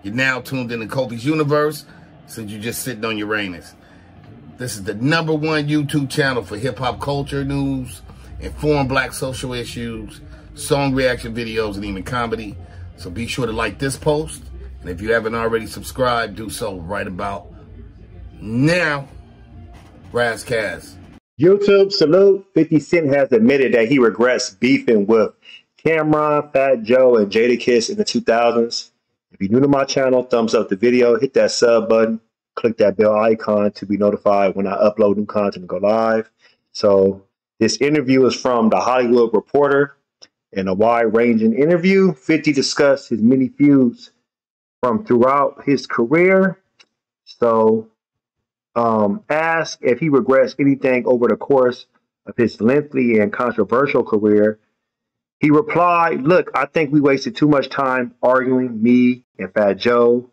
You're now tuned into Kofi's universe, since you're just sitting on Uranus. This is the #1 YouTube channel for hip-hop culture news, informed black social issues, song reaction videos, and even comedy. So be sure to like this post, and if you haven't already subscribed, do so right about now. Razzcast. YouTube salute. 50 Cent has admitted that he regrets beefing with Cameron, Fat Joe, and Jadakiss in the 2000s. If you're new to my channel, thumbs up the video, hit that sub button, click that bell icon to be notified when I upload new content and go live. So this interview is from The Hollywood Reporter. In a wide-ranging interview, 50 discussed his many feuds from throughout his career. So asked if he regrets anything over the course of his lengthy and controversial career, he replied, "Look, I think we wasted too much time arguing, me and Fat Joe,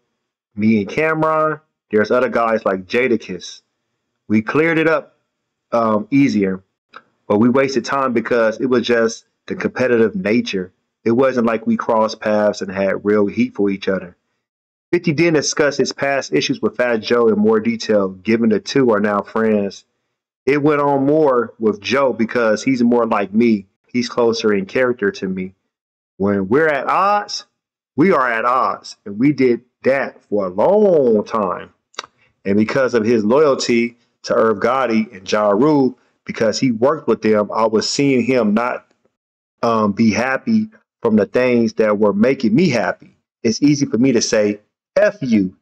me and Cameron. There's other guys like Jadakiss. We cleared it up easier, but we wasted time because it was just the competitive nature. It wasn't like we crossed paths and had real heat for each other." 50 didn't discuss his past issues with Fat Joe in more detail, given the two are now friends. It went on more with Joe because he's more like me. He's closer in character to me. When we're at odds, we are at odds. And we did that for a long time. And because of his loyalty to Irv Gotti and Ja Rule, because he worked with them, I was seeing him not be happy from the things that were making me happy. It's easy for me to say, F you.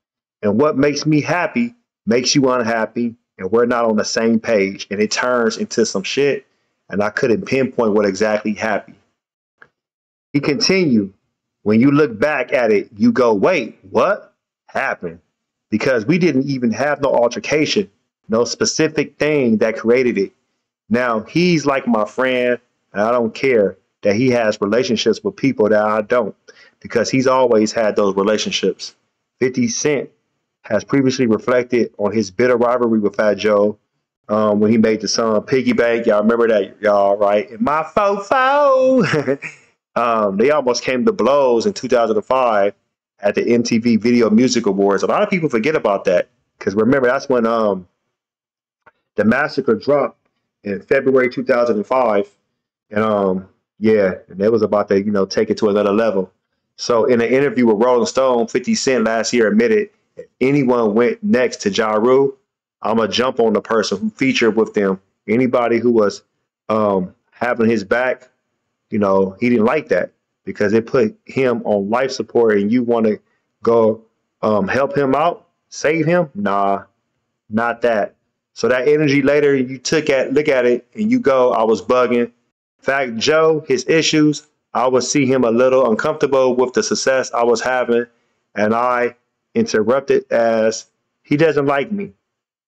And what makes me happy makes you unhappy. And we're not on the same page. And it turns into some shit. And I couldn't pinpoint what exactly happened. He continued, when you look back at it, you go, wait, what happened? Because we didn't even have no altercation, no specific thing that created it. Now, he's like my friend, and I don't care that he has relationships with people that I don't, because he's always had those relationships. 50 Cent has previously reflected on his bitter rivalry with Fat Joe, when he made the song Piggy Bank. Y'all remember that, y'all, right? In my fofo. They almost came to blows in 2005 at the MTV Video Music Awards. A lot of people forget about that, because remember, that's when the massacre dropped in February 2005. And yeah, and it was about to, take it to another level. So in an interview with Rolling Stone, 50 Cent last year admitted, if anyone went next to Ja Rule, I'm going to jump on the person who featured with them. Anybody who was having his back, he didn't like that, because it put him on life support, and you want to go help him out, save him? Nah, not that. So that energy later, you look at it and you go, I was bugging. Fat Joe, his issues, I would see him a little uncomfortable with the success I was having, and I interrupted as he doesn't like me.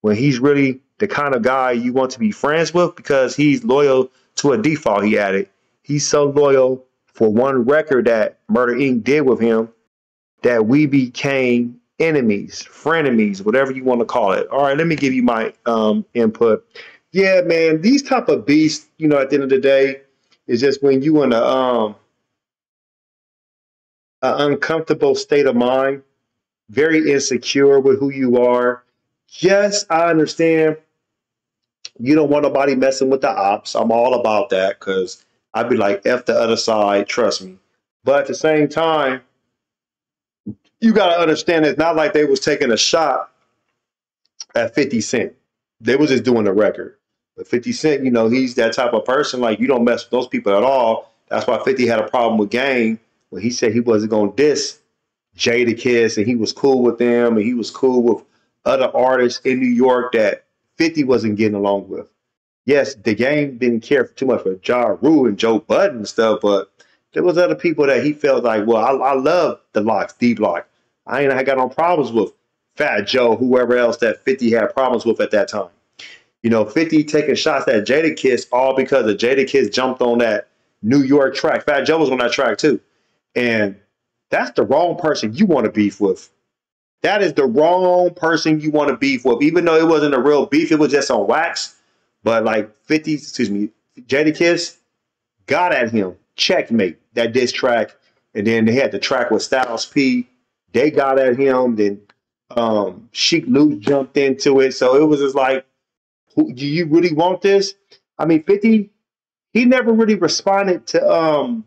When he's really the kind of guy you want to be friends with, because he's loyal to a default, he added. He's so loyal for one record that Murder Inc. did with him that we became enemies, frenemies, whatever you want to call it. All right, let me give you my input. Yeah, man, these type of beasts, at the end of the day, is just when you in an uncomfortable state of mind, very insecure with who you are. Yes, I understand you don't want nobody messing with the ops. I'm all about that, because I'd be like, F the other side, trust me. But at the same time, you got to understand it's not like they was taking a shot at 50 Cent. They was just doing the record. But 50 Cent, he's that type of person, like, you don't mess with those people at all. That's why 50 had a problem with Game when he said he wasn't going to diss Jadakiss, and he was cool with them, and he was cool with other artists in New York that 50 wasn't getting along with. Yes, the Game didn't care too much for Ja Rule and Joe Budden and stuff, but there was other people that he felt like, well, I love the Locks, D-Block. I got no problems with Fat Joe, whoever else that 50 had problems with at that time. 50 taking shots at Jadakiss, all because of Jadakiss jumped on that New York track. Fat Joe was on that track too. And that's the wrong person you want to beef with. That is the wrong person you want to beef with. Even though it wasn't a real beef, it was just on wax. But like Jadakiss got at him. Checkmate, that diss track. And then they had the track with Styles P They got at him. Then Sheik Luke jumped into it. So it was just like, do you really want this? I mean, 50, he never really responded to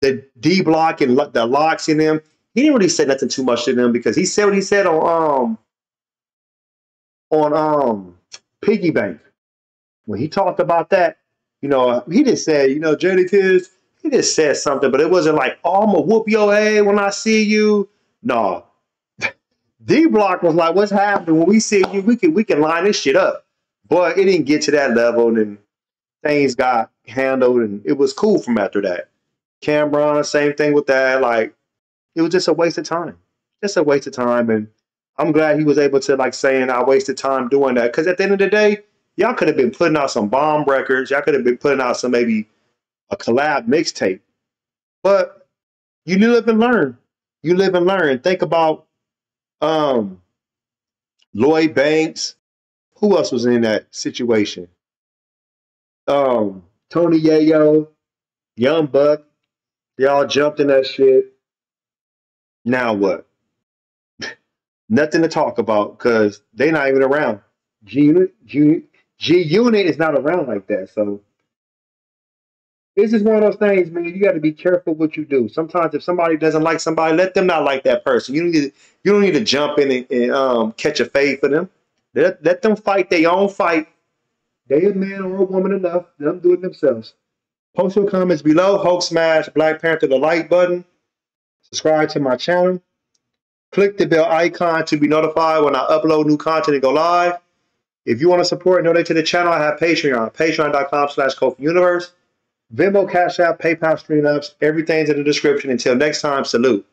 the D block and the locks in them. He didn't really say nothing too much to them because he said what he said on Piggy Bank. When he talked about that, you know, he just said, you know, Jadakiss, he just said something, but it wasn't like, oh, I'm gonna whoop your ass when I see you. No. D Block was like, what's happening? When we see you, we can line this shit up. But it didn't get to that level, and things got handled, and it was cool from after that. Cameron, same thing with that. Like, it was just a waste of time. Just a waste of time. And I'm glad he was able to, like, saying I wasted time doing that. Because at the end of the day, y'all could have been putting out some bomb records. Y'all could have been putting out some, maybe a collab mixtape. But you live and learn. You live and learn. Think about Lloyd Banks. Who else was in that situation? Tony Yayo, Young Buck. They all jumped in that shit. Now what? Nothing to talk about because they're not even around. G-Unit is not around like that. So it's just one of those things, man. You got to be careful what you do. Sometimes if somebody doesn't like somebody, let them not like that person. You don't need to jump in and catch a fade for them. Let them fight their own fight. They a man or a woman enough. Let them do it themselves. Post your comments below. Hulk smash Black Panther the like button. Subscribe to my channel. Click the bell icon to be notified when I upload new content and go live. If you want to support and donate to the channel, I have Patreon. Patreon.com/KofiUniverse. Venmo, Cash App, PayPal, Stream Ups. Everything's in the description. Until next time, salute.